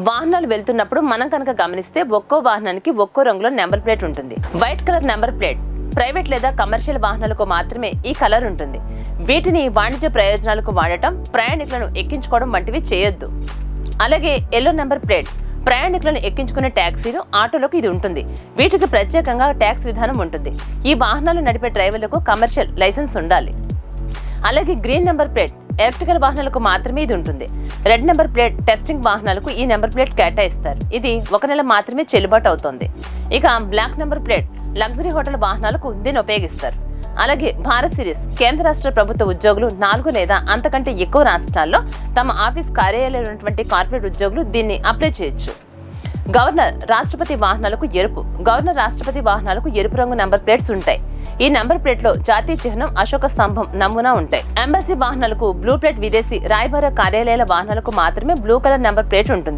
వాహనాలు వెళ్తున్నప్పుడు మనం కనుక గమనిస్తే ఒక్కో వాహనానికి ఒక్కో రంగులో నెంబర్ ప్లేట్ ఉంటుంది. White colour number plate private లేదా కమర్షియల్ వాహనాలకు మాత్రమే ఈ కలర్ ఉంటుంది. వీటిని వాణిజ్య ప్రయోజనాలకు వాడటం, ప్రయాణికులను ఎక్కించుకోవడం వంటివి చేయొద్దు. అలాగే ఎల్లో నెంబర్ ప్లేట్ ప్రయాణికులను ఎక్కించుకునే ట్యాక్సీలు, ఆటోలకు ఇది ఉంటుంది. వీటికి ప్రత్యేకంగా ట్యాక్స్ విధానం ఉంటుంది. ఈ వాహనాలు నడిపే డ్రైవర్లకు కమర్షియల్ లైసెన్స్ ఉండాలి. అలాగే గ్రీన్ నెంబర్ ప్లేట్ ఎలక్ట్రికల్ వాహనాలకు మాత్రమే ఇది ఉంటుంది. రెడ్ నెంబర్ ప్లేట్ టెస్టింగ్ వాహనాలకు ఈ నెంబర్ ప్లేట్ కేటాయిస్తారు. ఇది 1 నెల మాత్రమే చెల్లుబాటు అవుతుంది. ఇక block number plate luxury hotel వాహనాలకు దీన్ని ఉపయోగిస్తారు. అలాగే భారత్ సిరీస్ కేంద్ర రాష్ట్ర ప్రభుత్వ ఉద్యోగులు 4 లేదా అంతకంటే ఎక్కువ రాష్ట్రాల్లో తమ ఆఫీస్ కార్యాలయాలు ఉన్నటువంటి కార్పొరేట్ ఉద్యోగులు దీన్ని అప్లై చేయొచ్చు. గవర్నర్ రాష్ట్రపతి వాహనాలకు ఎరుపు గవర్నర్ రాష్ట్రపతి వాహనాలకు ఎరుపు రంగు నెంబర్ ప్లేట్స్ ఉంటాయి. ఈ నెంబర్ ప్లేట్ లో జాతీయ చిహ్నం, అశోక స్తంభం నమూనా ఉంటాయి. ఎంబసీ వాహనాలకు బ్లూ ప్లేట్, విదేశీ రాయబార కార్యాలయాల వాహనాలకు మాత్రమే బ్లూ కలర్ నెంబర్ ప్లేట్ ఉంటుంది.